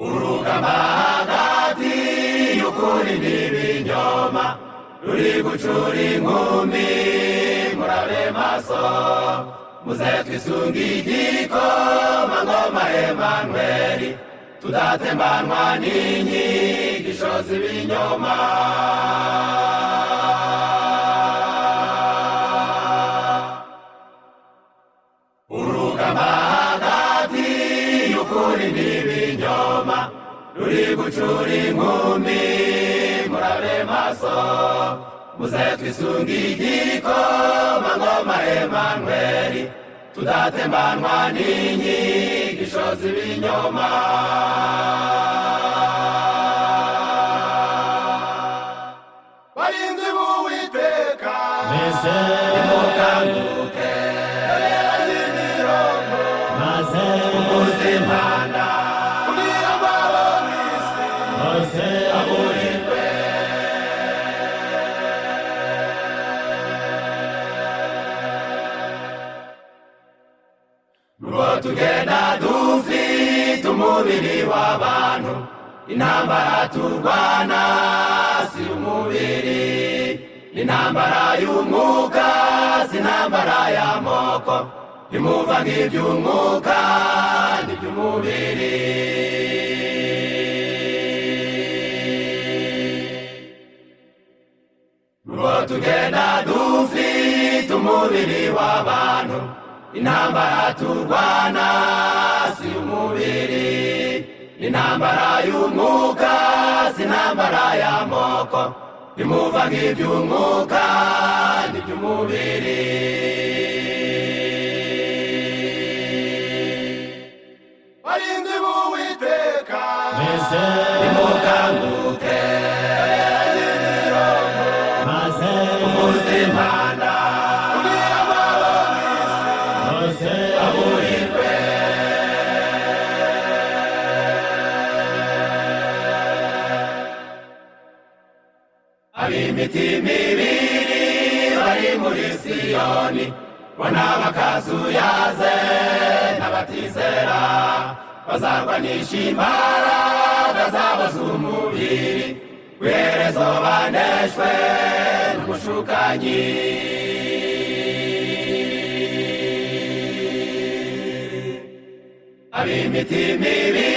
urugamba hagati y'ukuri n'ibinyoma ruri gucura inkumi murabe maso muze twisunge igikoma ngoma Emanueli tudatembanwa n'inyigisho z'ibinyoma urugamba hagati y'ukuri n'ibinyoma ruri gucura inkumi murabe maso muze twisunge igikoma ngoma Emanueli tudatembanwa n'inyigisho z'ibinyoma barinzi b'Uwiteka Mese nimukanguke maze ubuzimana kugira amahoro mw'isi hose aburirwe nubwo tugenda dufite umubiri w'abantu intambara turwana si umubiri n'intambara y'umwuka si intambara y'amoko ntimuvange iby'umwuka n'iby'umubiri nubwo tugenda dufite umubiri w'abantu intambara turwana si umubiri n'intambara y'umwuka si intambara y'amoko ntimuvange iby'umwuka n'iby'umubiri barinzi b'Uwiteka Mese nimukanguke maze ubuzimana kugira amahoro mw'isi hose aburirwe ab'imitima ibiri bari muri Siyoni bona bakazuyaze n'abatizera bazarwanisha imbaraga zabo z'umubiri w'iherezo baneshwe n'umushukanyi ab'imitima ibiri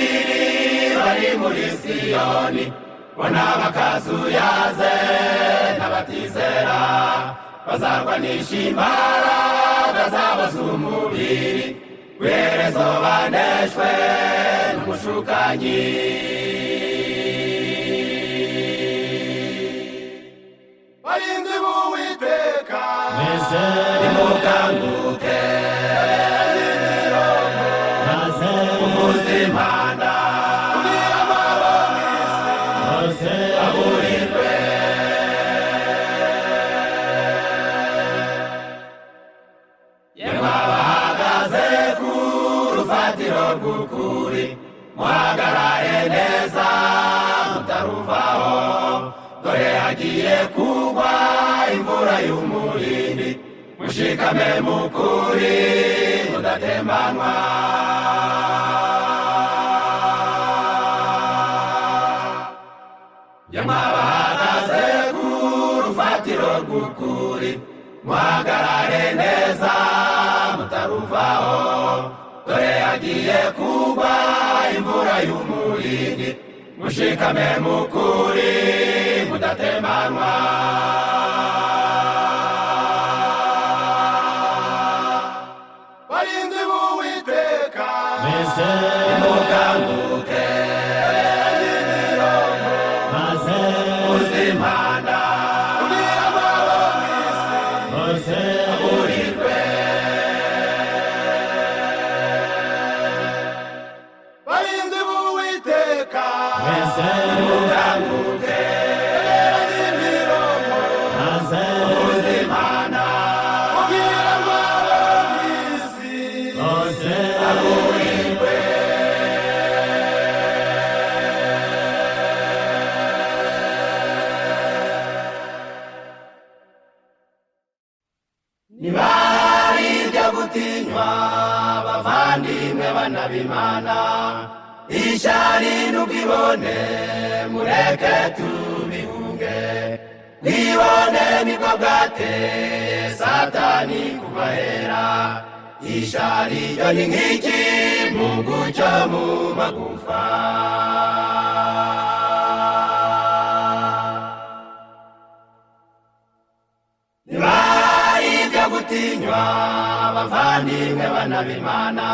bari muri Siyoni bona bakazuyaze n'abatizera bazarwanisha imbaraga zabo z'umubiri w'iherezo baneshwe n'umushukanyi barinzi b'Uwiteka Mese nimukanguke maze ubuzimana kugira amahoro mw'isi hose aburirwe yemwe abahagaze ku rufatiro rw'ukuri muhagarare neza mutaruvaho dore hagiye kugwa imvura y'umurindi mushikame mu kuri mudatembanwa yemwe abahagaze ku rufatiro rw'ukuri muhagarare neza mutaruvaho dore hagiye kugwa imvura y'umurindi mushikame mu kuri mudatembanwa barinzi b'Uwiteka Mese nimukanguke maze ubuzimana kugira amahoro mw'isi hose aburirwe barinzi b'Uwiteka Mese nimukanguke maze ubuzimana kugira amahoro mw'isi hose aburirwe ntibari ibyo gutinywa bavandimwe bana b'Imana ishari n'ubwibone mureke tubihunge, bwibone nibwo bwateye Satani kubahera. Ishari ryo ni nk'iki Mungu cyo mu magufa, niba ibyo gutinywa bavandimwe bana b'Imana.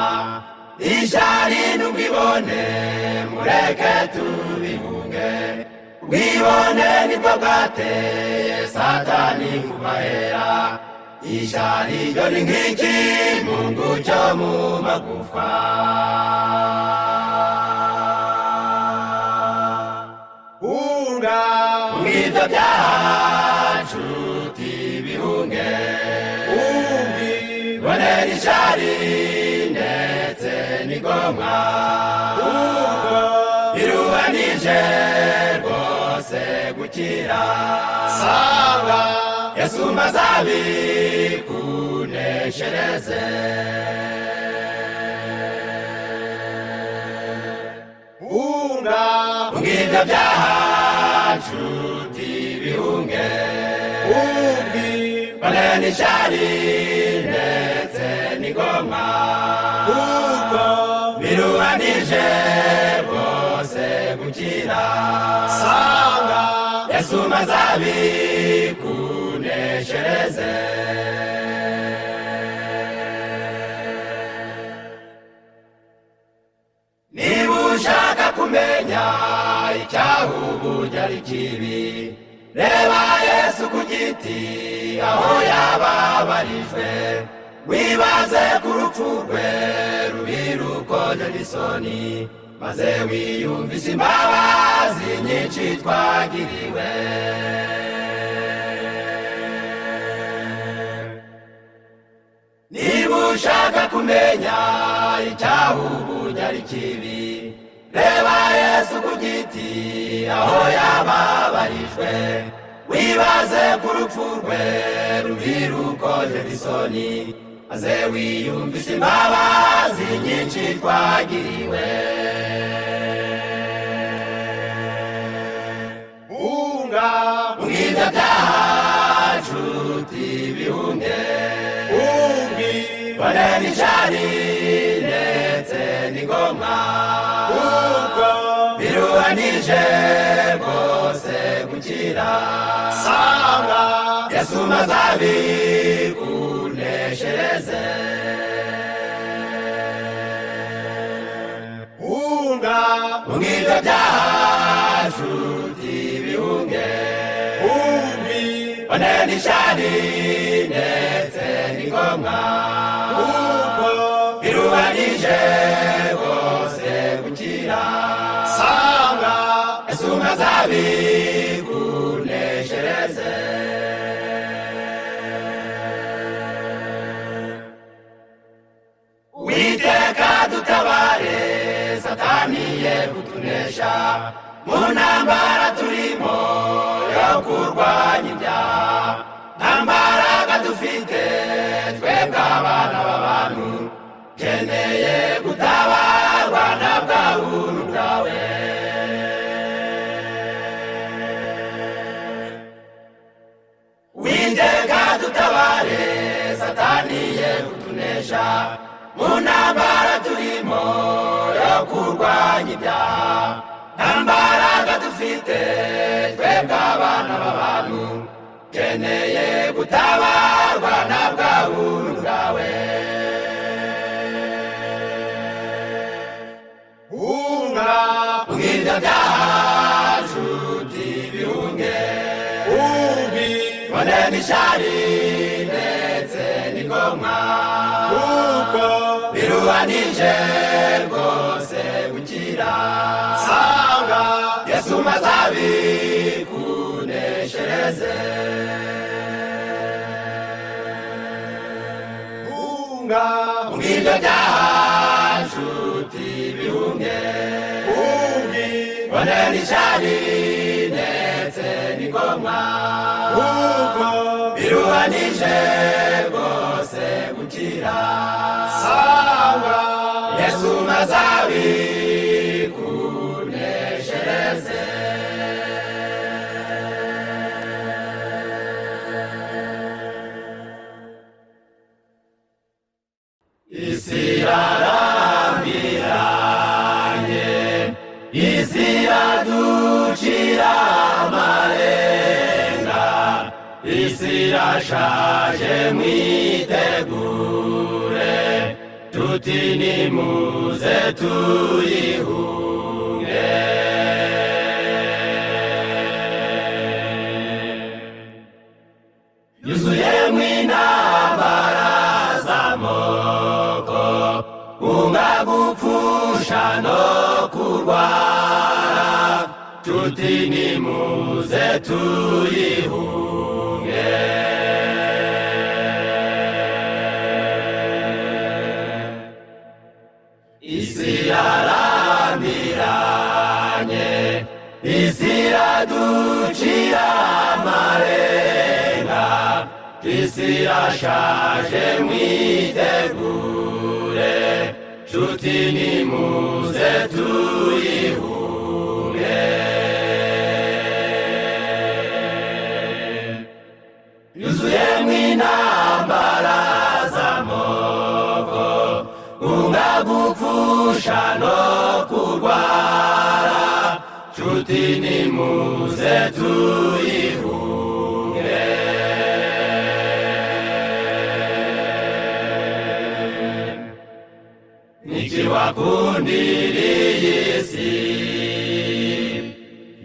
Ishari n'ubwibone mureke tubihunge, bwibone nibwo bwateye Satani kubahera. Ishari ryo ni nk'iki Mungu cyo mu magufa. Hunga mw'ibyo byacu tibihunge, bonera ishari ndetse n'igomwa, biruhanije rwose gukira. Sanga Yesu maze abikuneshereze. Hunga mw'ibyo byacu tibihunge, bonera ishari ndetse n'igomwa, biruhanije rwose gukira. Sanga Yesu maze abikuneshereze. Niba ushaka kumenya icyahuburya ari kibi, reba Yesu ku giti aho yababarijwe, wibaze ku rupfu rwe rubi rukoje n'isoni, maze wiyumvise imbabazi nyinshi twagiriwe. Niba ushaka kumenya icyahuburya ari kibi, reba Yesu ku giti aho yababarijwe, wibaze ku rupfu rwe rubi rukoje n'isoni, maze wiyumvise imbabazi nyinshi twagiriwe. Hunga mw'ibyo byacu tibihunge, bonera ishari ndetse n'igomwa, biruhanije rwose gukira. Sanga Yesu maze abikuneshereze. Hunga mw'ibyo byacu tibihunge, bonera ishari ndetse n'igomwa, biruhanije rwose gukira. Sanga Yesu maze abikuneshereze. Uwiteka dutabare, Satani ye kutunesha, mu ntambara turimo yo kurwanya ibyaha. Nta mbaraga dufite twebwe abana b'abantu, keneye gutabarwa na bwa buntu bwawe. Uwiteka dutabare, Satani ye kutunesha, mu ntambara turimo yo kurwanya ibyaha. Nta mbaraga dufite twebwe abana b'abantu, keneye gutabarwa na bwa buntu bwawe. Hunga mw'ibyo byacu tibihunge, bonera ishari ndetse n'igomwa, biruhanije rwose gukira. Sanga Yesu maze abikuneshereze. Hunga mw'ibyo byacu tibihunge, bonera ishari ndetse n'igomwa, biruhanije rwose gukira. Sanga Yesu maze abikuneshereze. isi iraducira amarenga, isi irashaje mwitegure, tuti nimuze tuyihunge. Yuzuyemwo intambara z'amoko, kunga gupfusha no kurwara, tuti nimuze tuyihunge. Isi yarambiranye, isi iraducira amarenga, isi irashaje mwitegure, tuti nimuze tuyihunge. Yuzuyemwo intambara z'amoko, kunga gupfusha no kurwara, tuti nimuze tuyihunge. Nikiwakundiriye isi,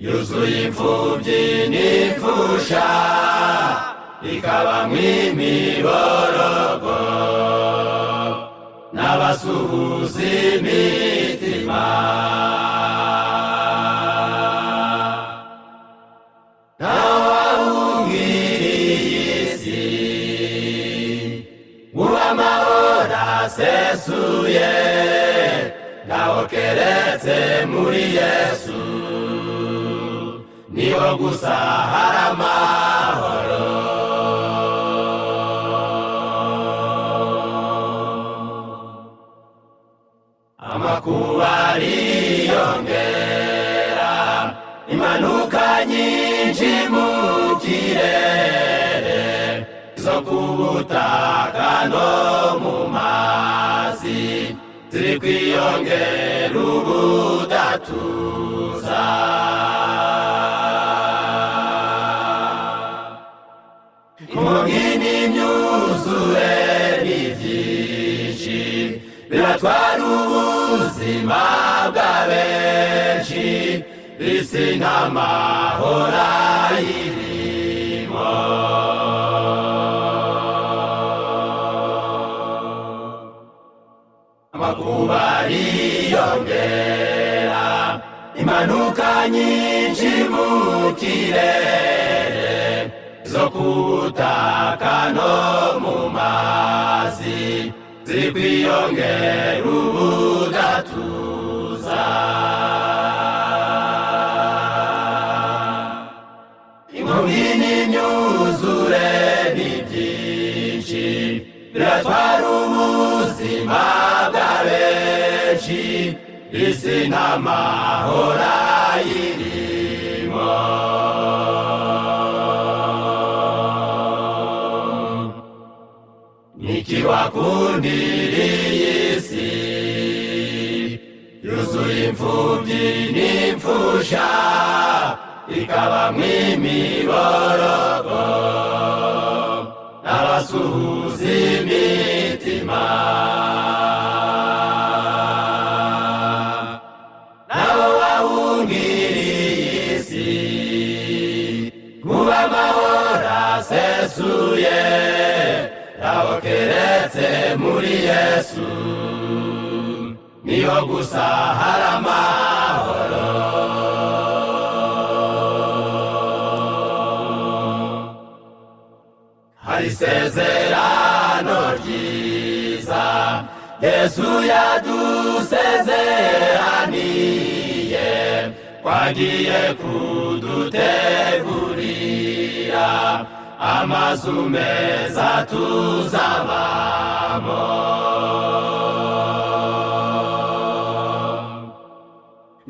yuzuye imfuvyi n'imfusha, ikabamwo imiborogo n'abasuhuza imitima. Ntawahungiriye isi, uba amahoro asesuye, ntaho keretse muri Yesu, niho gusa hari amahoro. Amakuba ariyongera, impanuka nyinshi mu kirere, zo ku butaka no mu mazi, ziri kwiyongera ubudatuza. Inkongi n'imyuzure ni vyinshi, biratwara ubuzima bwa benshi, isi nta mahoro ayirimo. Amakuba ariyongera, impanuka nyinshi mu kirere, zo ku butaka no mu mazi, ziri kwiyongera ubudatuza. Inkongi n'imyuzure ni vyinshi, biratwara ubuzima bwa benshi, isi nta mahoro ayirimo. Nikiwakundiriye isi, yuzuye imfuvyi n'imfusha, ikabamwo imiborogo n'abasuhuza imitima. Nabo bahungiriye isi, kuba amahoro asesuye, ntaho keretse muri Yesu, niho gusa hari amahoro. Hari isezerano ryiza Yesu yadusezeraniye, kwagiye kudutegurira amazu meza tuzabamo.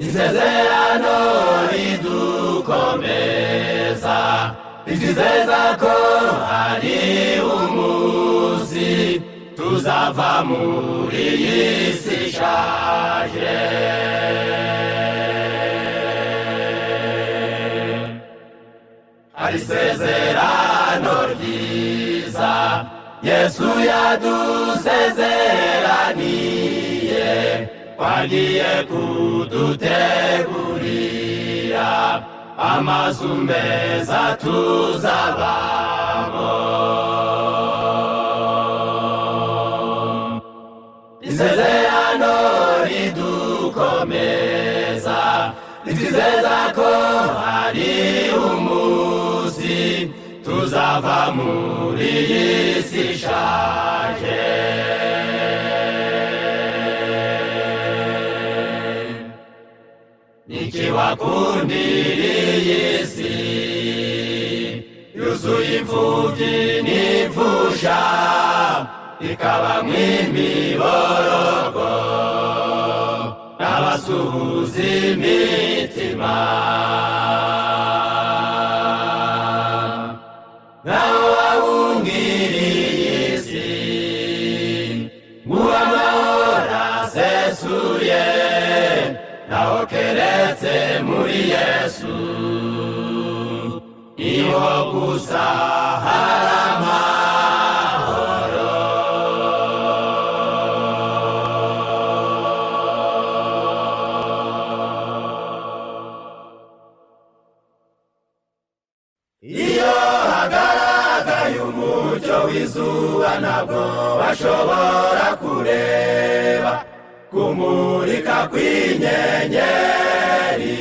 Isezerano ridukomeza, ritwizeza ko hari umunsi tuzava muri iyi si ishaje. Yesu yadusezeraniye wagiye kudutegurira amazu meza tuzabamo. Isezerano ridukomeza ritwizeza ko hari umunsi tuzava muri iyi si ishaje. Niki wakundiriye isi yuzuye imfubyi n'imfusha ikabamwo imiborogo n'abasuhuza imitima. Naho wawungiriye isi nguha amahoro asesuye naho keretse muri Yesu niho gusa hari amahoro. Iyo hagaragaye umucyo w'izuba ntabwo bashobora kureba kumurika kw'inyenyeri,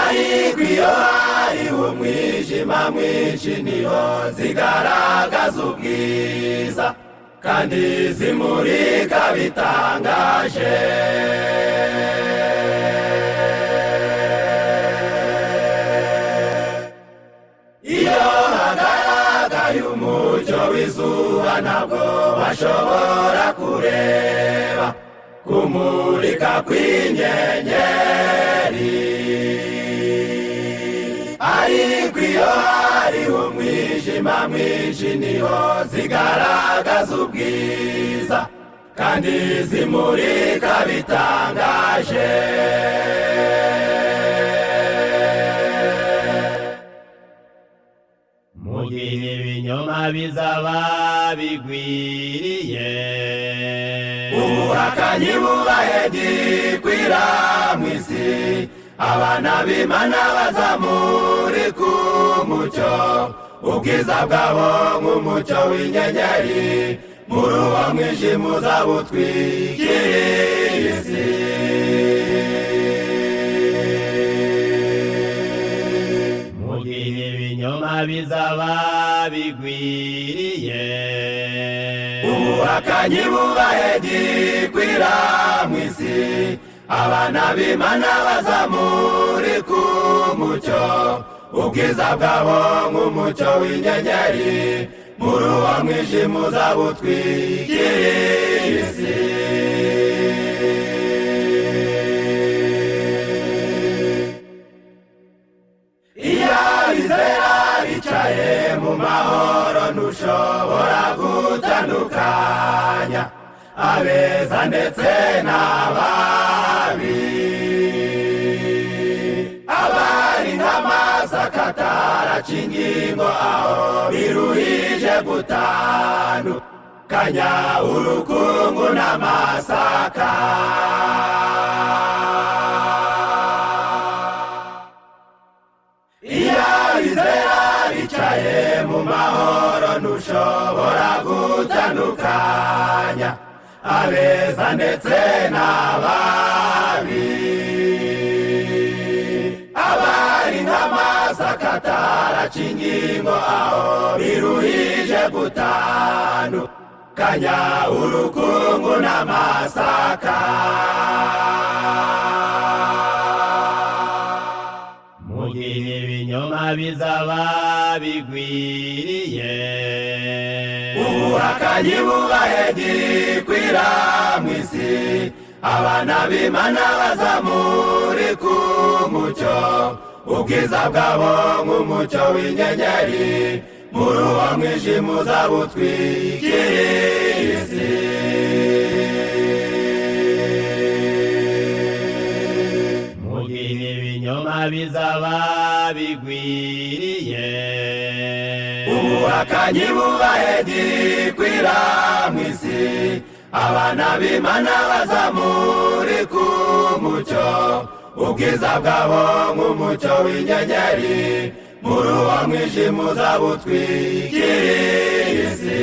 ariko iyo hariho umwijima mwinshi niho zigaragaza ubwiza kandi zimurika bitangaje. Iyo hagaragaye umucyo w'izuba ntabwo bashobora kureba kumurika kw'inyenyeri, ariko iyo hariho umwijima mwinshi niho zigaragaza ubwiza kandi zimurika bitangaje. Mu gihe ibinyoma bizaba bigwiriye ubuhakanyi bubaye gikwira mw'isi, abana b'Imana bazamurika umucyo ubwiza bwabo nk'umucyo w'inyenyeri muri uwo mwijima uzaba utwikiriye isi. Mu gihe ibinyoma bizaba bigwiriye ubuhakanyi bubaye gikwira mw'isi, abana b'Imana bazamurika umucyo ubwiza bwabo nk'umucyo w'inyenyeri muri uwo mwijima uzaba utwikiriye isi. Iyo abizera bicaye mu mahoro ntushobora gutandukanya abeza ndetse n'ababi, abari nk'amasaka ataraca ingingo aho biruhije gutandukanya urukungu n'amasaka. Iyo abizera bicaye mu mahoro ntushobora gutandukanya abeza ndetse n'ababi, abari nk'amasaka ataraca ingingo aho biruhije gutandukanya urukungu n'amasaka. Mu gihe ibinyoma bizaba bigwiriye ubuhakanyi bubaye gikwira mw'isi, abana b'Imana bazamurika umucyo ubwiza bwabo nk'umucyo w'inyenyeri muri uwo mwijima uzaba utwikiriye isi. Mu gihe ibinyoma bizaba bigwiriye ubuhakanyi bubaye gikwira mu isi abana b'Imana bazamurika umucyo ubwiza bwabo nk'umucyo w'inyenyeri muri uwo mwijima uzabutwikiriye isi.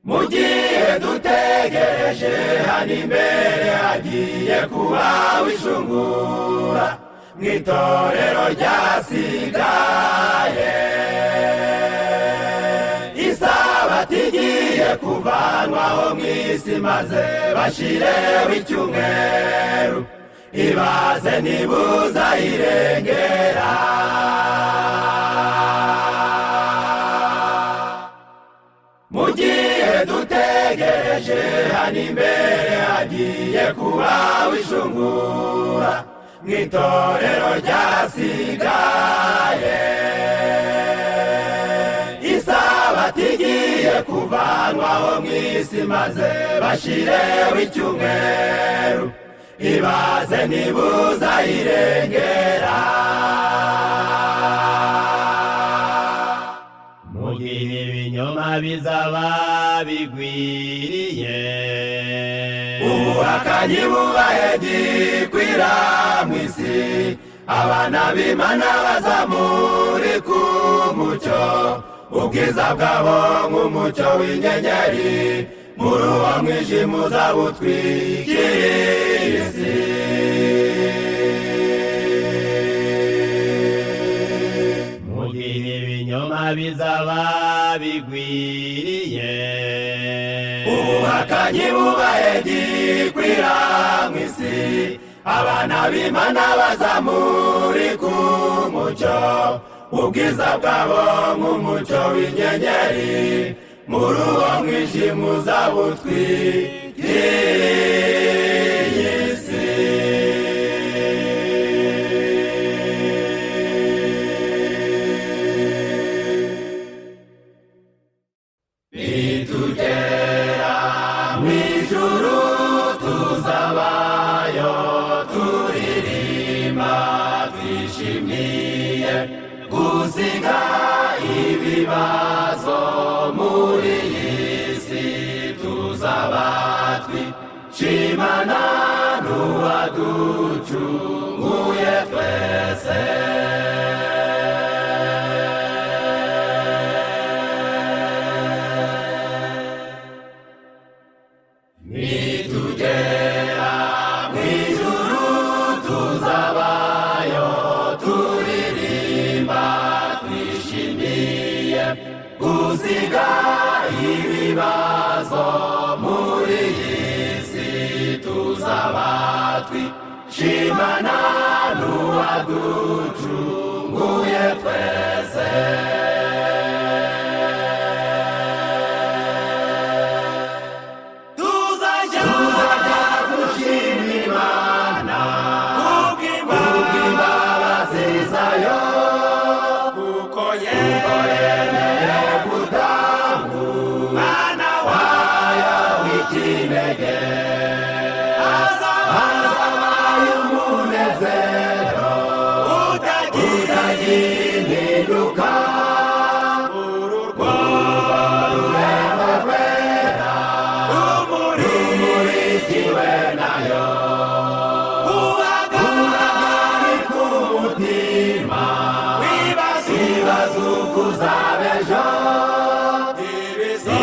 Mu gihe dutegereje hano imbere hagiye kuba wishungura mu itorero ryasigaye, isabato igiye kuvanwaho mu isi maze bashireho icyumweru, ibaze niba uzayirengera. Mu gihe dutegereje hano imbere hagiye kuba wishungura mu itorero ryasigaye, isabato igiye kuvanwaho mu isi maze bashireho icyumweru, ibaze niba uzayirengera. mu gihe ibinyoma bizaba bigwiriye, ubuhakanyi bubaye gikwira mu isi abana b'Imana bazamurika umucyo ubwiza bwabo nk'umucyo w'inyenyeri muri uwo mwijima uzabutwikiriye isi. mu gihe ibinyoma bizaba bigwiriye, ubuhakanyi bubaye gikwira mu isi abana b'Imana bazamurika umucyo ubwiza bwabo nk'umucyo w'inyenyeri muri uwo mwijima uzabutwikiriye isi. Nitugera mw'ijuru tuzabayo turirimba twishimiye gusiga ibibazo muri iyi si, tuzaba twishimana n'uwaducunguye twese. Nitugera mw'ijuru tuzabayo turirimba twishimiye gusiga ibibazo muri iyi si, tuzaba twishimana n'uwaducunguye twese.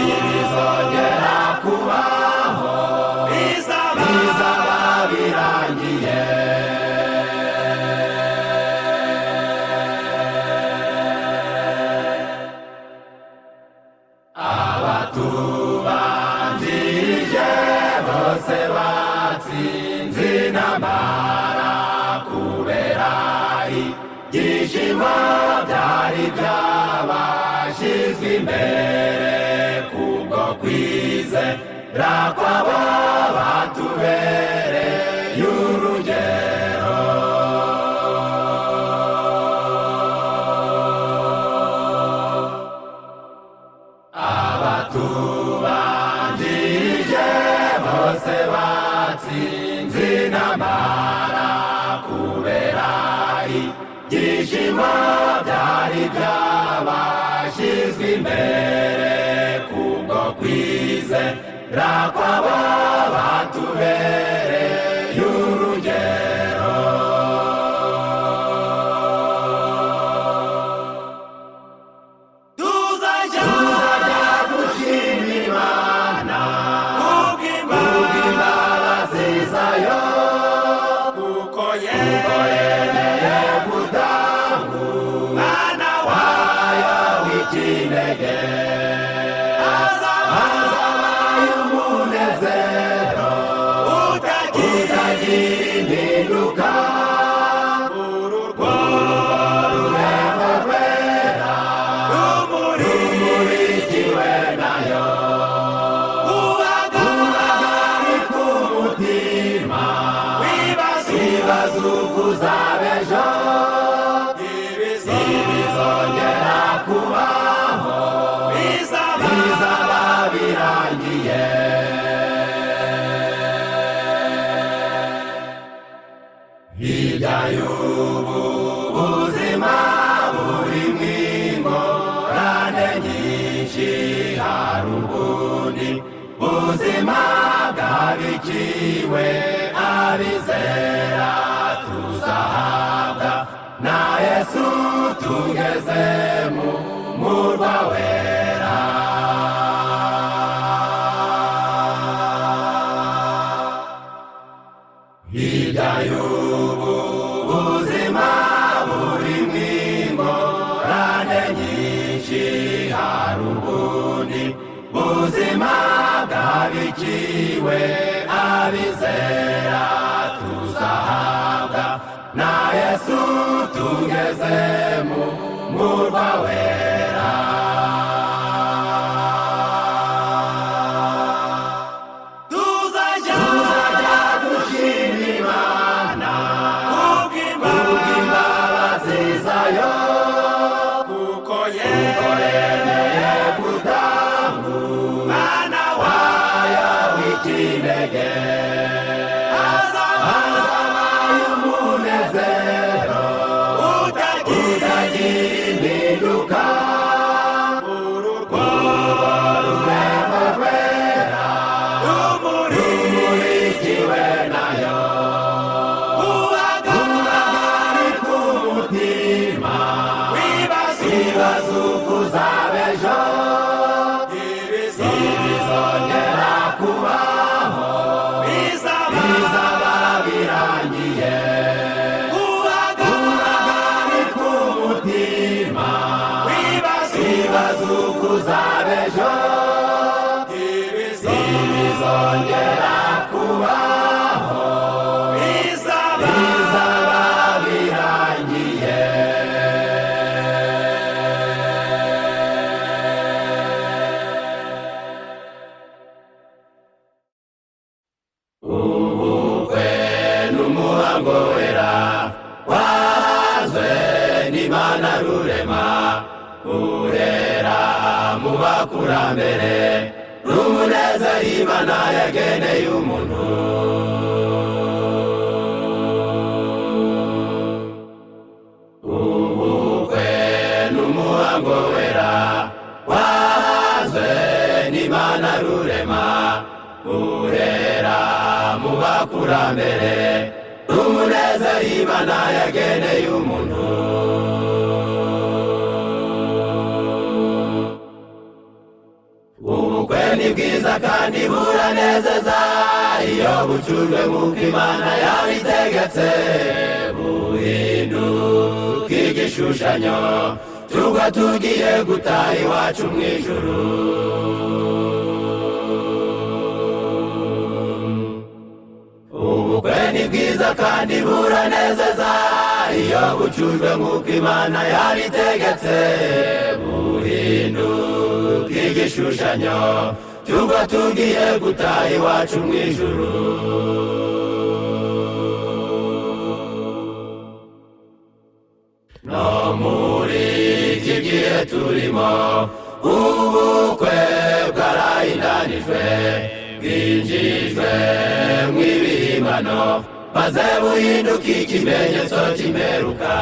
Ibizongera kubaho bizaba birangiye. Abatubanjirije bose batsinze intambara kubera ibyishimo byari byabashyizwe imbere kubwo kwizera kwabo batubereye urugero. Abatubanjirije bose batsinze intambara kubera ibyishimo by'ubuzima byari byabashyizwe imbere kubwo kwizera kw'aba batubereye urugero. Tuzajya gushima Imana kubw'imbabazi zayo, kuko yemeye gutanga umwana wayo w'ikinege, azabaye umunezero utagira impinduka. Urwo rurembo rwera rumurikiwe nayo, ubagari ku mutima wibaza uko uzaba ejo, ibizongera kubaho bizaba birangiye. Hirya y'ubu buzima burimo ingorane nyinshi, hari ubundi buzima bwabikiwe abizera tuzahabwa na Yesu tugeze mu murwa wera. Hirya y'ubu buzima burimo ingorane nyinshi, hari ubundi buzima bwabikiwe abizera tuzahabwa na Yesu tugeze mu murwa wera. Tuzajya gushima Imana kubw'imbabazi zayo, kuko yemeye gutanga umwana wayo w'ikinege, azabaye umunezero utagira impinduka. Urwo rurembo rwera rumurikiwe nayo, ubagari ku mutima wibaza uko uzaba ejo, ibizongera kubaho bizaba birangiye. Ubagari ku mutima wibaza uko uzaba ejo, ibizongera kubaho bizaba birangiye. Ubukwe n'umuhango wera wazwe n'Imana rurema, urera mu bakurambere, n'umunezero Imana yageneye umuntu. Ubukwe n'umuhango wera wazwe n'Imana rurema, urera mu bakurambere, n'umunezero Imana yageneye umuntu. Ubukwe ni bwiza kandi buranezeza, iyo bucurwe nk'uko Imana yabitegetse, buhinduka igishushanyo cy'ubwo tugiye gutaha iwacu mu ijuru. Ubukwe ni bwiza kandi buranezeza, iyo bucurwe nk'uko Imana yabitegetse, buhinduka igishushanyo cy'ubwo tugiye gutaha iwacu mu ijuru. No muri iki gihe turimo, ubukwe bwarahindanijwe, bwinjijwe mw'ibihimbano, maze buhinduka ikimenyetso cy'imperuka.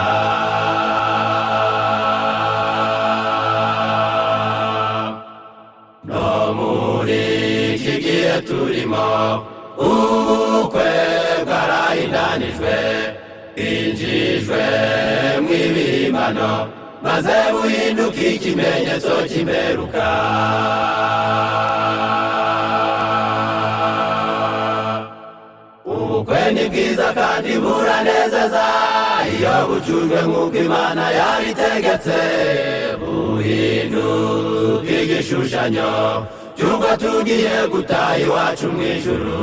No muri iki gihe turimo ubukwe bwarahindanijwe, bwinjijwe mw'ibihimbano, maze buhinduka ikimenyetso cy'imperuka. Ubukwe ni bwiza kandi buranezeza iyo bucujwe nk'uko Imana yabitegetse, buhinduka igishushanyo cy'ubwo tugiye gutaha iwacu mu ijuru.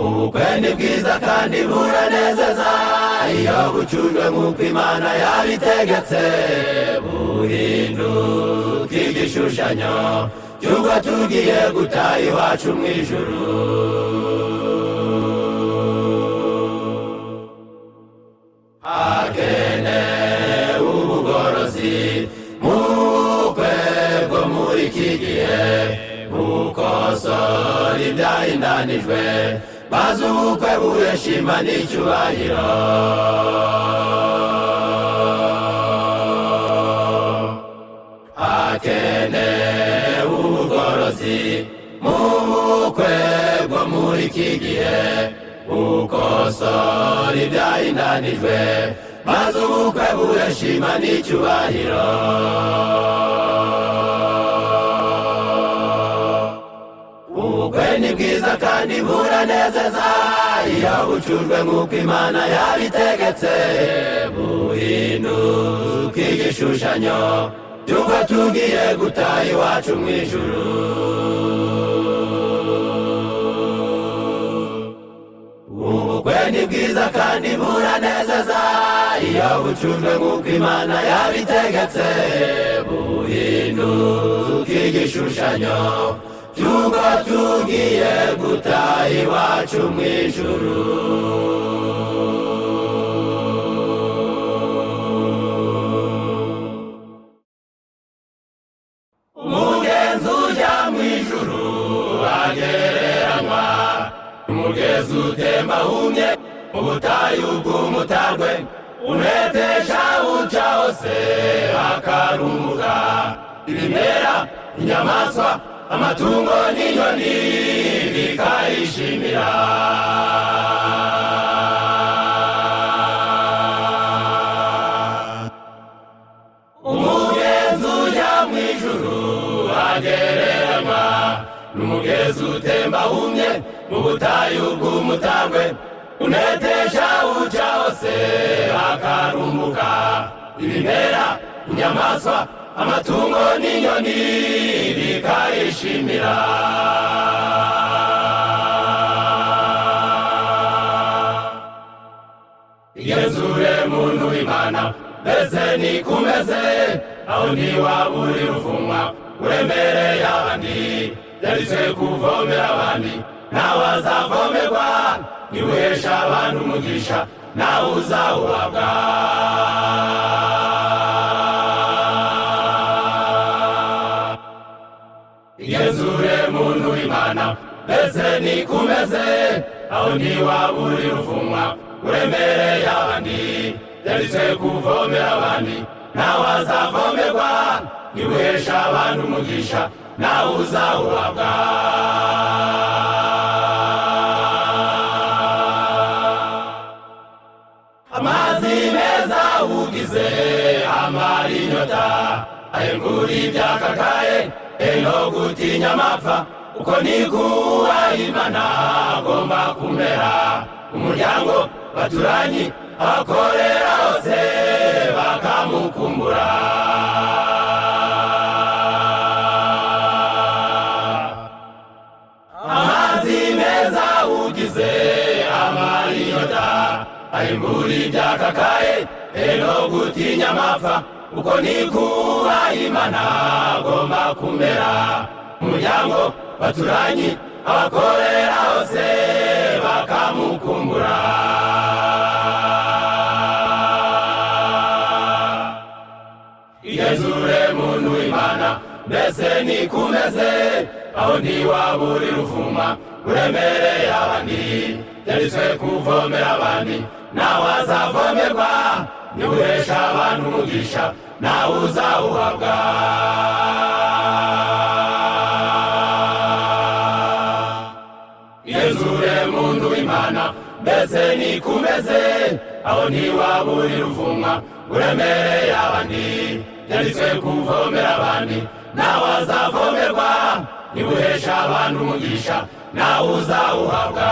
Ubukwe ni bwiza kandi buranezeza iyo bucujwe nk'uko Imana yabitegetse, buhinduka igishushanyo cy'ubwo tugiye gutaha iwacu mu ijuru. Hakenewe ubugorozi mu bukwe bwo muri iki gihe, bukosora ibyahindanijwe, maze ubukwe buhesha Imana icyubahiro. Hakenewe ubugorozi mu bukwe bwo muri iki gihe, bukosora ibyahindanijwe, maze ubukwe buhesha Imana icyubahiro. Ubukwe ni bwiza kandi buranezeza iyo bucujwe nk'uko Imana yabitegetse, buhinduka igishushanyo cy'ubwo tugiye gutaha iwacu mu ijuru. Ubukwe ni bwiza kandi buranezeza iyo bucujwe nk'uko Imana yabitegetse, buhinduka igishushanyo cy'ubwo tugiye gutaha iwacu mu ijuru. Umugenzi ujya mu ijuru agereranywa n'umugezi utemba humye mu butayu bw'umutarwe, unetesha uca hose akarumbuka. Ibimera, inyamaswa, amatungo n'inyoni bikayishimira. Umugenzi ujya mu ijuru agereranywa n'umugezi utemba humye mu butayu bw'umutarwe, unetesha uca hose akarumbuka. Ibimera, inyamaswa, amatungo n'inyoni bikayishimira. Igenzure muntu w'Imana, mbese nikumeze, aho ntiwaba uri ruvumwa uremereye abandi, yanditswe kuvomera abandi, nawe azavomerwa, niwuhesha abantu umugisha, nawe uzawuhabwa. Igenzure muntu w'Imana, mbese nikumeze, aho ntiwaba uri ruvumwa uremereye abandi, yanditswe kuvomera abandi, nawe azavomerwa, niwuhesha abantu umugisha, nawe uzawuhabwa. Amazi meza ugize amara inyota, ahembura ibyakakaye, no gutinya amapfa, uko nikuba Imana agomba kumera. Umuryango, baturanyi, abakorera hose bakamukumbura. Amazi meza ugize amara inyota, ahembura ibyakakaye, no gutinya amapfa, uko nikuba Imana agomba kumera. Umuryango, baturanyi, abakorera hose bakamukumbura. Igenzure muntu w'Imana, mbese nikumeze aho ntiwabura uruvuma uremereye abandi yaritswe kuvomera abandi nawe azavomerwa niwuhesha abantu umugisha nawe uzawuhabwa igenzure muntu w'Imana mbese nikumeze aho ntiwabura uruvuma uremereye abandi yaritswe kuvomera abandi nawe azavomerwa niwuhesha abantu umugisha nawe uzawuhabwa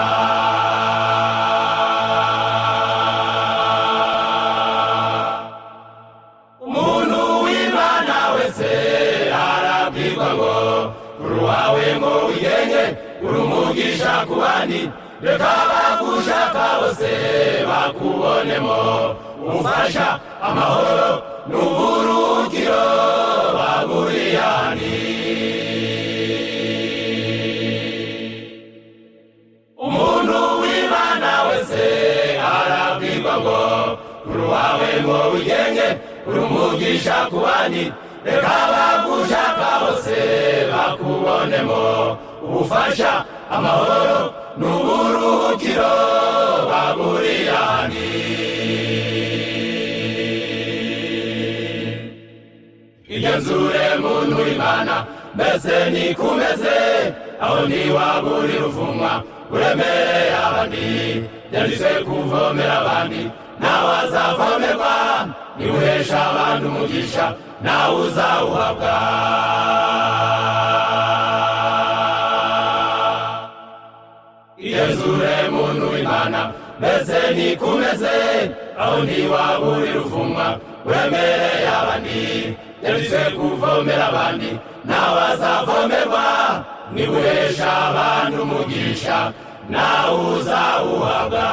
umuntu w'Imana wese arabwirwa ngo uri uwawe ngo wigenge uri umugisha ku bandi reka abagushaka bose bakubonemo umufasha amahoro n'uburuhukiro baburiye ahandi umuntu w'Imana wese arabwirwa ngo uri uwawe ngo wigenge uri umugisha ku bandi reka abagushaka bose bakubonemo ubufasha amahoro n'uburuhukiro baburiye ahandi igenzure muntu w'Imana mbese nikumeze aho ntiwabura uruvuma uremereye abandi yaritswe kuvomera abandi nawe azavomerwa niwuhesha abandi umugisha nawe uzawuhabwa igenzure muntu w'Imana mbese nikumeze aho ntiwabura uruvuma uremereye abandi yaritswe kuvomera abandi nawe azavomerwa niwuhesha abandi umugisha nawe uzawuhabwa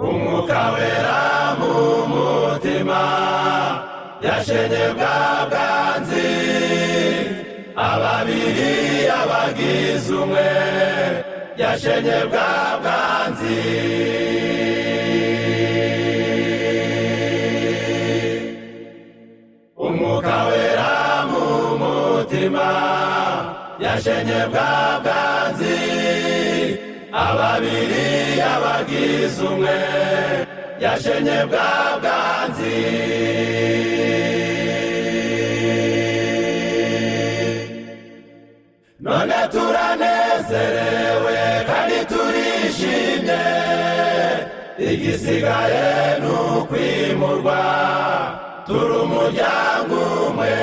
umwuka wera mu mutima yashenye bwa bwanzi ababiri abagize umwe yashenye bwa bwanzi umwuka wera mu mutima yashenye bwa bwanzi ababiri abagize umwe yashenye bwa bwanzi none turanezerewe kandi turishimye igisigaye ni ukwimurwa turi umuryango umwe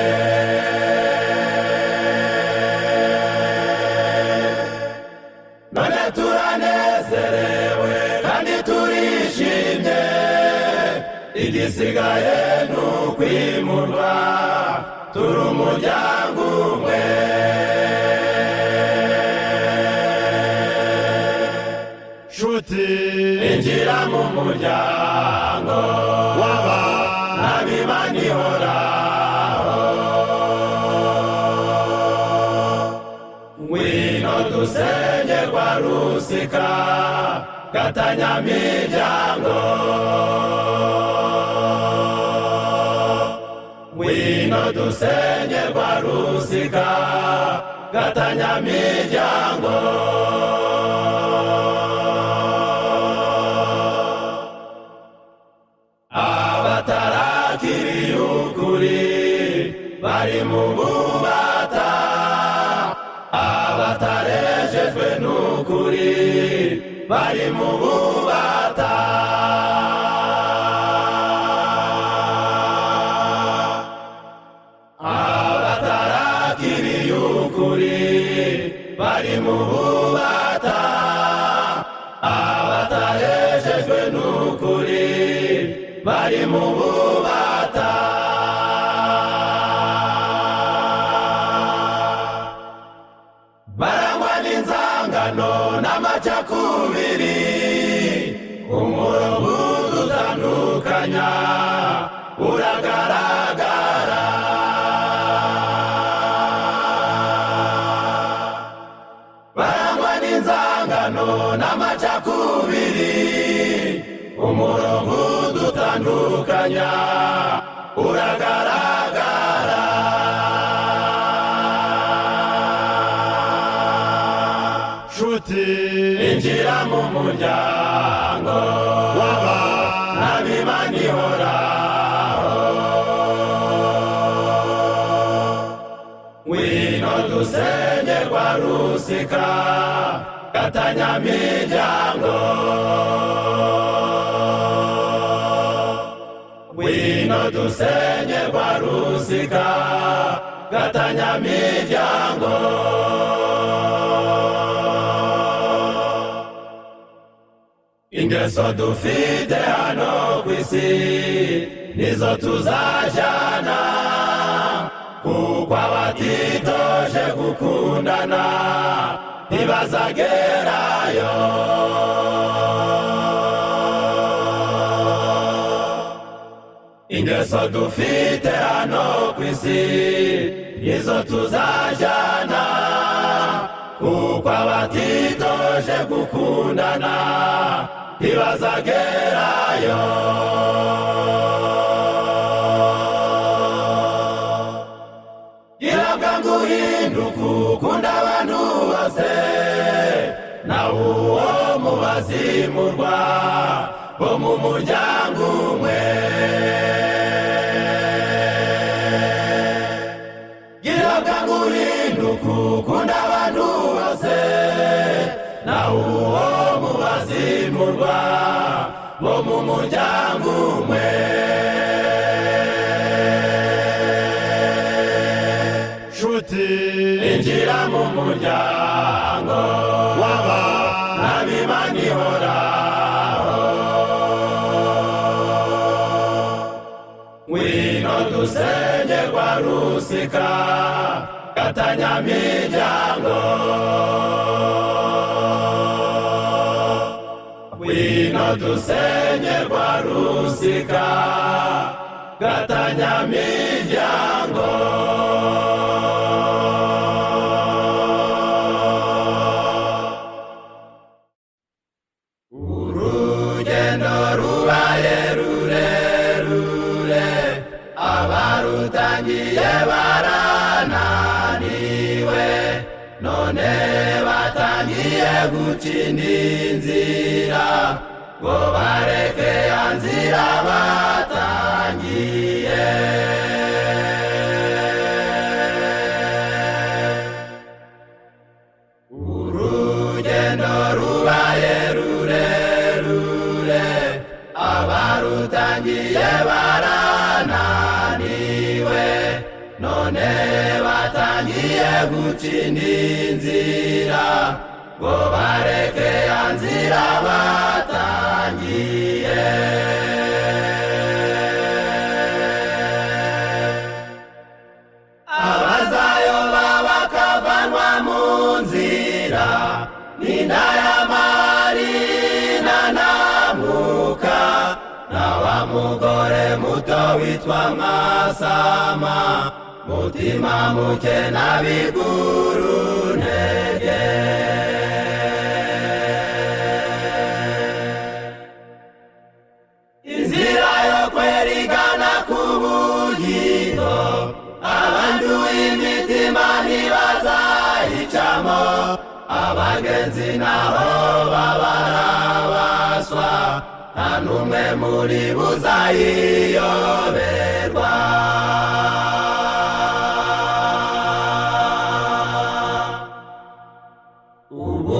none turanezerewe kandi turishimye igisigaye ni ukwimurwa turi umuryango umwe nshuti injira mu muryango w'Imana ihoraho ngwino dusengerwa rusika gatanyamiryango ngwino dusengerwa rusika gatanyamiryango abatarakiriye ukuri bari mu bubata abatarejejwe n'ukuri bari mu bubata abatarakiriye ukuri bari mu bubata abatarejejwe n'ukuri bari mu bubata barangwa n'inzangano n'amacakubiri umurongo udutandukanya uragaragara barangwa n'inzangano n'amacakubiri kubiri, umurongo udutandukanya uragaragara. nshuti injira mu muryango w'Imana ihoraho, ngwino dusenye rwa rusika gatanyamiryango, ngwino dusenye rwa rusika gatanyamiryango. Ingeso dufite hano kw'isi nizo tuzajana, kuko abatitoje gukundana ntibazagerayo. Ingeso dufite hano kw'isi nizo tuzajana, kuko abatitoje gukundana ntibazagerayo. Girabwa nguhinduka ukunda abantu bose, nawe uwo mubazimurwa bo mu muryango umwe. Girabwa nguhinduka ukunda abantu bose, nawe uwo mubazimurwa bo mu muryango umwe. nshuti injira mu muryango w'Imana ihoraho, ngwino dusenye rwa rusika gatanyamiryango, ngwino dusenye rwa rusika gatanyamiryango. Urugendo rubaye rurerure, abarutangiye barananiwe, none batangiye gucina inzira ngo bareke ya nzira batangiye. Urugendo rubaye rurerure, abarutangiye barananiwe, none batangiye gucina inzira ngo bareke ya nzira batangiye. Abazayoba bakavanwa mu nzira n'inda y'amarina na Mwuka, na wa mugore muto witwa Mwasama, mutima muke na biguru ntege. Inzira yo kwerigana ku bugingo, abanduye imitima ntibazayicamo, abagenzi naho babarabaswa, nta n'umwe muri buzayiyoberwa. Ubu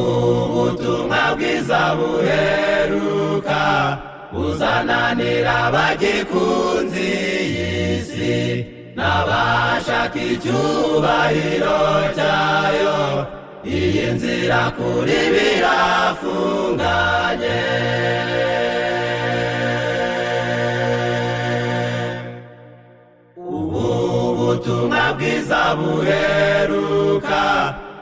butumwa bwiza buheruka buzananira abagikunzi y'isi n'abashaka icyubahiro cyayo. Iyi nzira kuri birafunganye. Ubu butumwa bwiza buheruka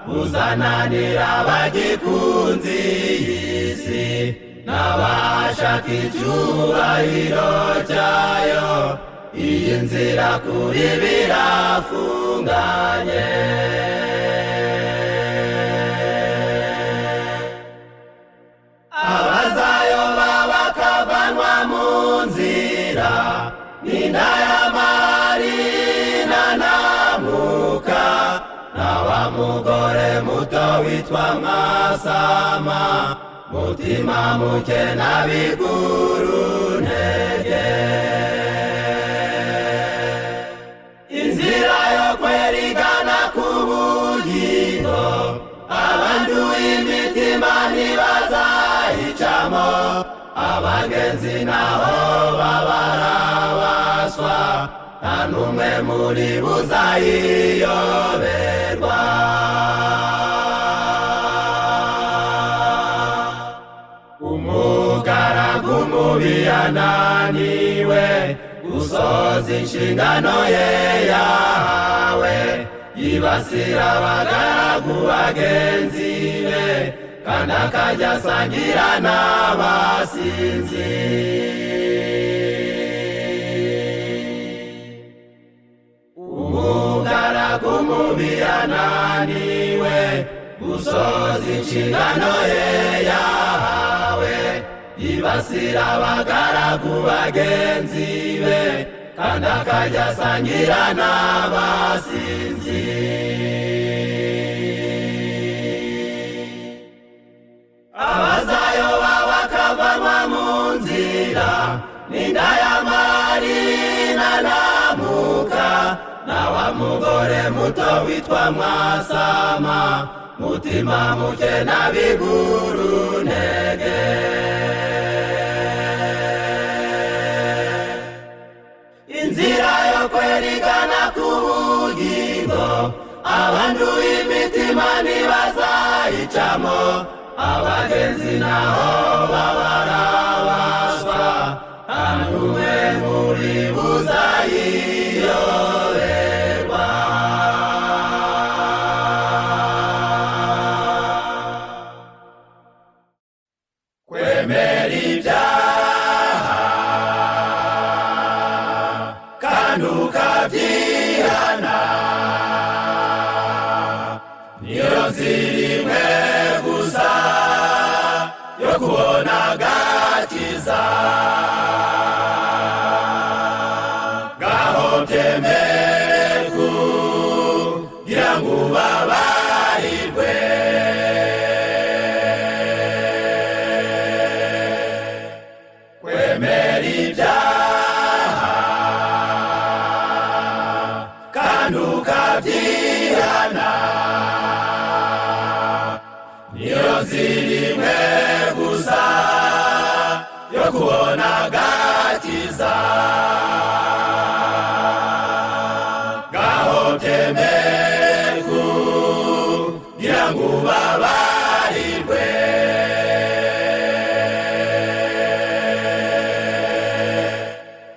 buzananira abagikunzi y'isi n'abashaka icyubahiro cyayo. Iyi nzira kuri birafunganye. inda ya Marina Namuka na wa mugore muto witwa Mwasama, mutima muke na biguru ntege. Inzira yo kwerigana ku bugingo abanduye imitima ntibazayicamo, abagenzi naho babarabaswa nta n'umwe muri buzayiyoberwa. Umugaragu mubi yananiwe gusoza inshingano ye yahawe, yibasira abagaragu bagenzi be kandi akajya asangira n'abasinzi. Umugaragu mubi yananiwe gusoza inshingano ye yahawe, yibasira abagaragu bagenzi be kandi akajya asangira n'abasinzi. Abazayoba bakavanwa mu nzira n'inda ya Marina Namuka na wa mugore muto witwa Mwasama, mutima muke na biguru ntege. Inzira yo kwerigana ku bugingo abanduye imitima ntibazayicamo, abagenzi naho babarabaswa nta n'umwe muri buzayiyoberwa. Kwemera ibyaha kandi ukabyihana niyo nzira imwe gusa yo kubona agakiza. Ngaho byemere kugira ngo ubabarirwe, kwemera ibyaha kandi ukabyihana niyo nzira imwe gusa yo kubona agakiza. Ngaho byemere kugira ngo ubabarirwe,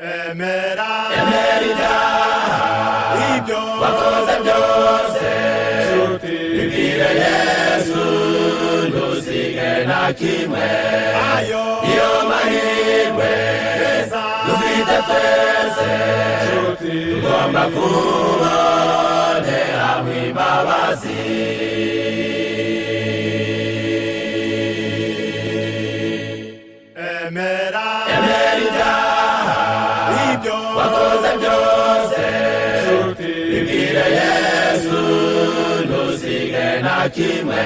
emera ibyaha ibyo wakoze byose, bibwire Yesu ntuzige na kimwe. Iyo mahirwe dufite twese tugomba kuboneramo imbabazi. emera ibyaha ibyo wakoze byose, bibwire Yesu ntuzige na kimwe.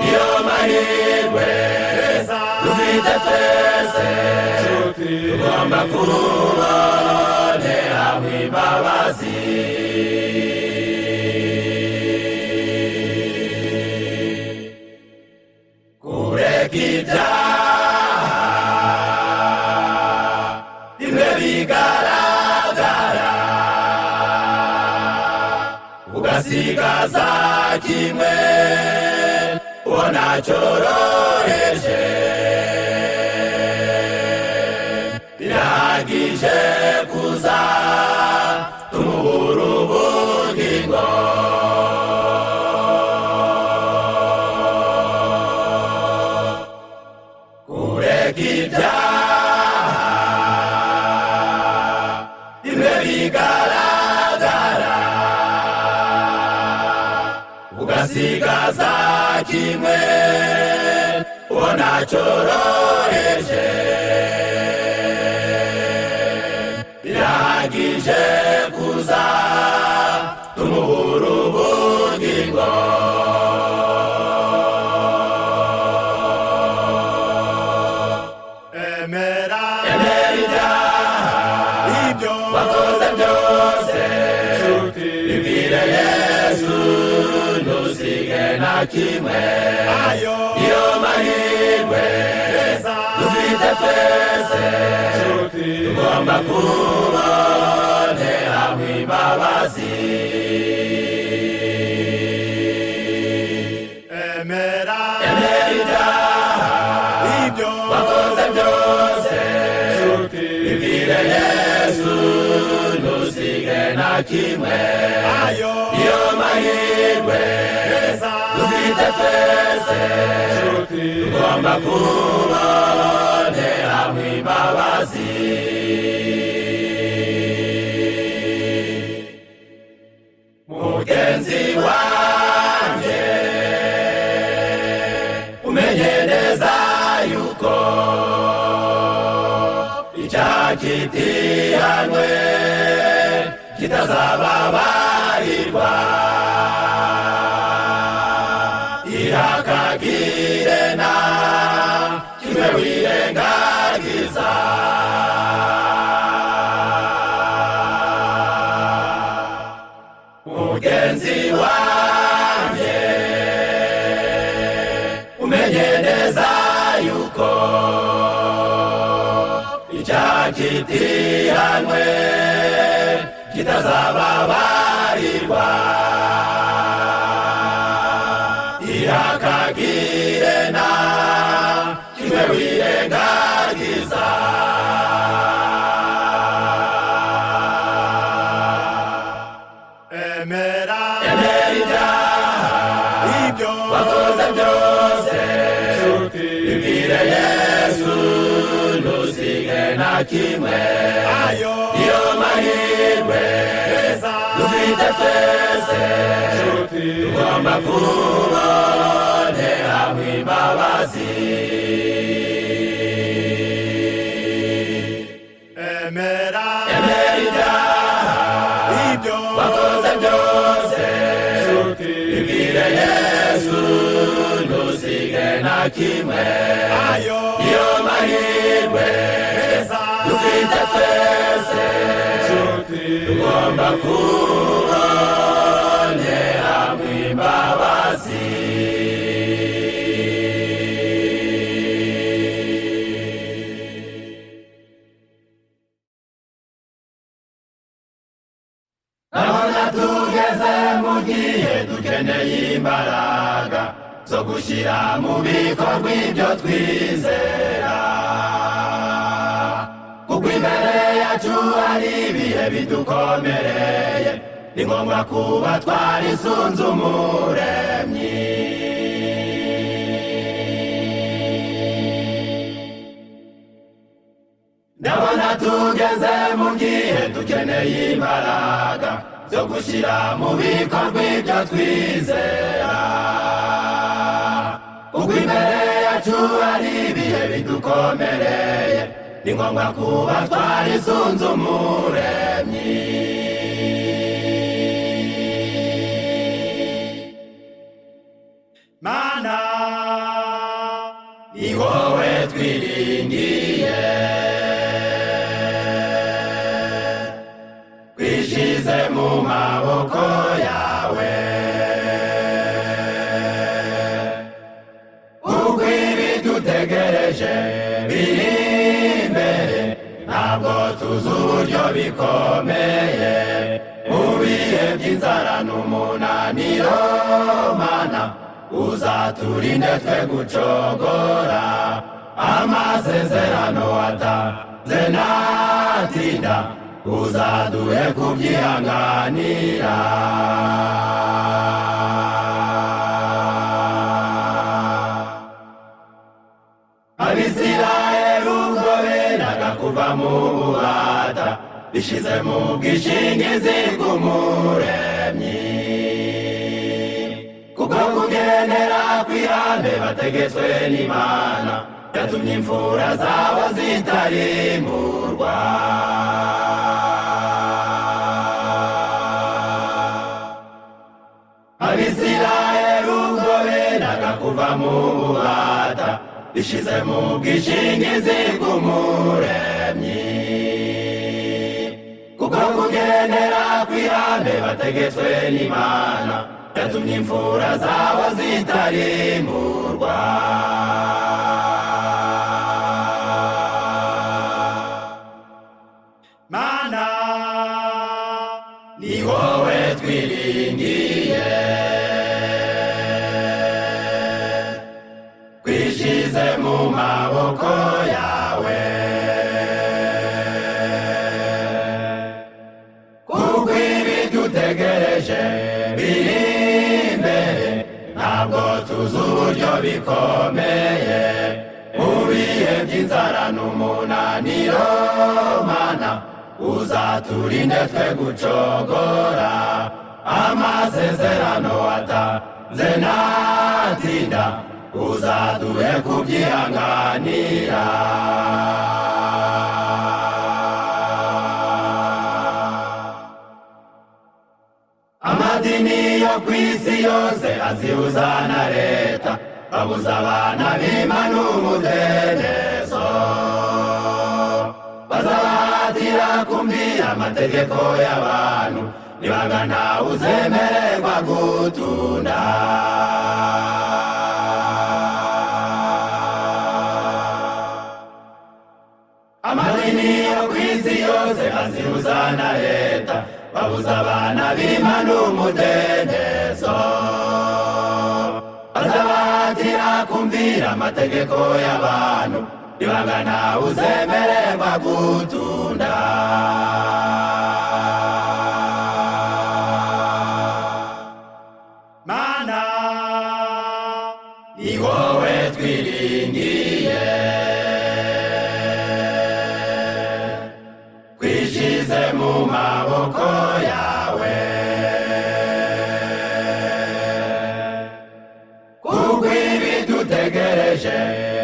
Iyo mahirwe dufite twese tugomba kuboneramo imbabazi. Kureka ibyaha bimwe bigaragara ugasigaza kimwe ubona cyoroheje, birahagije kuza tumubura ubugingo. Kureka ibyaha bimwe bigaragara ugasigaza kimwe ubona cyoroheje, yabashije kuza tumuhura ubugingo. emera ibyaha ibyo wakoze byose, bibwire Yesu ntusige na kimwe. ayo iyo mahirwe dufite twese, tugomba kubonera imbabazi. emera ibyaha ibyo wakoze byose, bibwire Yesu ntusige na kimwe. ayo iyo mahirwe dufite twese, tugomba kubonera imbabazi. mugenzi wanjye, umenye neza yuko icyaha kitihanwe kitazababarirwa. ihakagire na kimwe wirengagiza. mugenzi wanjye, umenye neza yuko icyaha kitihanwe kitazababarirwa. ihakagire na kimwe wirengagiza. emera ibyaha ibyo wakoze byose, bibwire Yesu ntusige na kimwe. ayo iyo mahirwe dufite twese, tugomba kubonera imbabazi. emera ibyaha ibyo wakoze byose, bibwire Yesu ntusige na kimwe. ayo iyo mahirwe dufite twese, tugomba kubonera imbabazi. Ndabona tugeze mu gihe dukeneye imbaraga zo gushyira mu bikorwa ibyo twizera, kuko imbere yacu hari ibihe bidukomereye. ni ngombwa kuba twarisunze Umuremyi. ndabona tugeze mu gihe dukeneye imbaraga zo gushyira mu bikorwa ibyo twizera, kuko imbere yacu hari ibihe bidukomereye. ni ngombwa kuba twarisunze Umuremyi. mana ni wowe twiringiye, twishize mu maboko yawe, kuko ibidutegereje biri imbere ntabwo tuzi uburyo bikomeye. mu bihe by'inzara n'umunaniro, mana uzaturinde twe gucogora. amasezerano watanze ntatinda, uzaduhe kubyihanganira. Abisirayeli ubwo bendaga kuva mu bubata, bishize mu bwishingizi bw'Umuremyi, kubwo kugendera kw'ihame bategetswe n'Imana, yatumye imfura zabo zitarimburwa. riva mu bubata rishize mu bwishingizi bw'umuremyi kuko kugendera kw'ihame bategetswe n'Imana yatumye imfura zabo zitarimburwa. Mana ni wowe twiringiye twishize mu maboko yawe kuko ibidutegereje biri imbere ntabwo tuzi uburyo bikomeye mu bihe by'inzara n'umunaniro. Mana uzaturinde twe gucogora amasezerano watanze ntatinda uzaduhe kubyihanganira. Amadini yo kw'isi yose azihuza na leta babuza abana b'Imana umudendezo bazabahatira kumvira amategeko y'abantu nibaga ntawe uzemererwa gutunda. Amadini yo kw'isi yose azihuza na leta babuza abana b'Imana umudendezo bazabahatira kumvira amategeko y'abantu nibaga ntawe uzemererwa gutunda. Mana ni wowe twiringiye twishize mu maboko yawe kuko ibidutegereje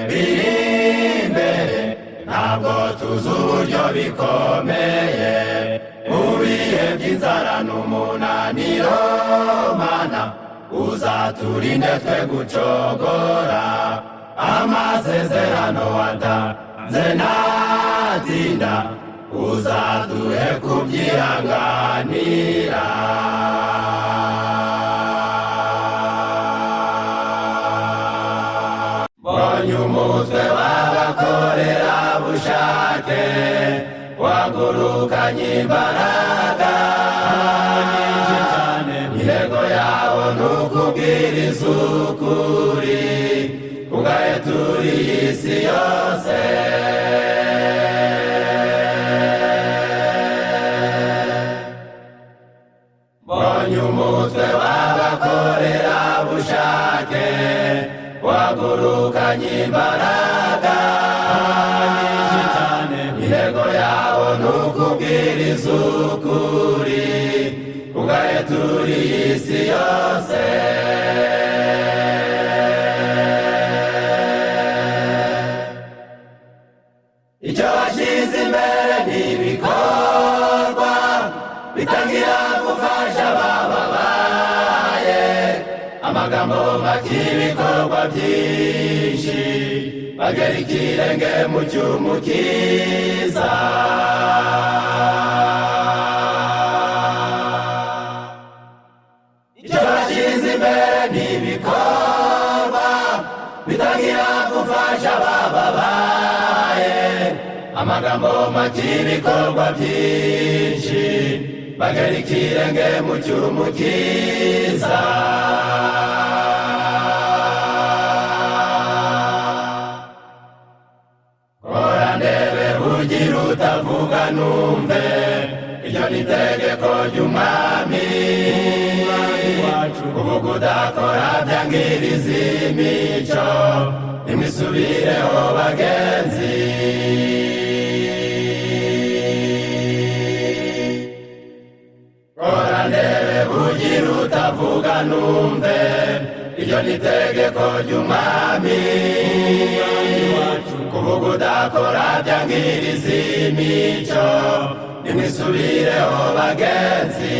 biri imbere ntabwo tuzi uburyo bikomeye mu bihe by'inzara n'umunaniro. Mana uzaturinde twe gucogora amasezerano watanze ntatinda uzaduhe kubyihanganira. Mbonye umutwe w'abakorerabushake wagurukanye imbaraga nyinshi cyane intego yabo ni ukubwiriza ukuri kugaye turi isi yose. Mbonye umutwe w'abakorerabushake wagurukanye imbaraga nyinshi cyane intego yabo ni ukubwiriza ukuri kugaye turi isi yose. Icyo bashyize imbere ni ibikorwa bitangira gufasha abababaye amagambo make ibikorwa byinshi bagera ikirenge mu cy'umukiza. Icyo bashyize imbere ni ibikorwa bitangira gufasha abababaye amagambo make ibikorwa byinshi bagera ikirenge mu cy'umukiza. Kora ndebe ugira utavuga numve iryo ni itegeko ry'umwami wacu kuvuga udakora byangiriza imico nimwisubireho bagenzi. Kora ndebe ugira utavuga numve iryo ni itegeko ry'umwami wacu kuvuga udakora byangiriza imico nimwisubireho bagenzi.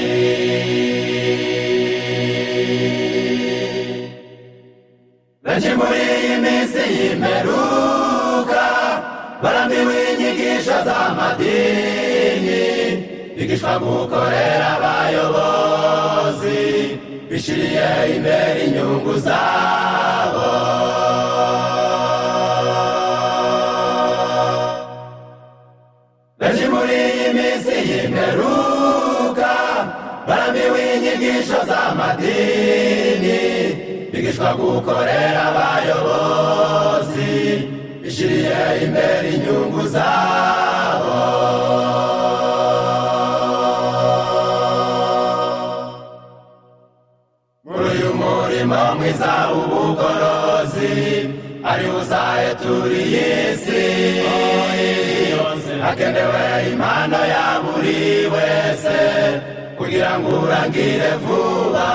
benshi muri iyi minsi y'imperuka barambiwe inyigisho z'amadini bigishwa gukorera abayobozi bishiriye imbere inyungu zabo. Benshi muri iyi minsi y'imperuka barambiwe inyigisho z'amadini bigishwa gukorera abayobozi bishiriye imbere inyungu zabo. Muri uyu murimo mwiza w'ubugorozi ari uzahetura iyi si hakenewe impano ya buri wese kugira ngo urangire vuba.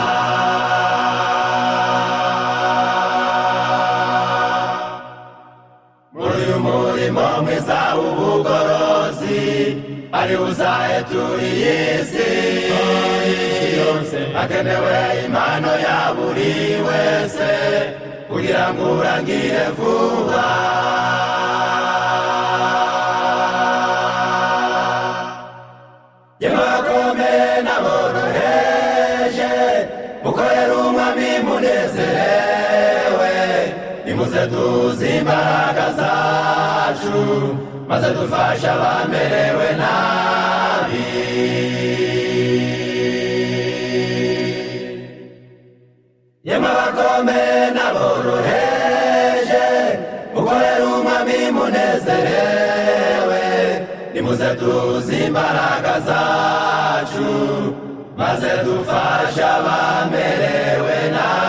Muri uyu murimo mwiza w'ubugorozi ari uzahetura iyi si hakenewe impano ya buri wese kugira ngo urangire vuba. Bakomeye n'aboroheje mukorera umwami munezerewe nimuze duze imbaraga zacu maze dufashe abamerewe nabi. Yemwe bakomeye n'aboroheje mukorera umwami munezerewe nimuze duze imbaraga zacu maze dufashe abamerewe nabi.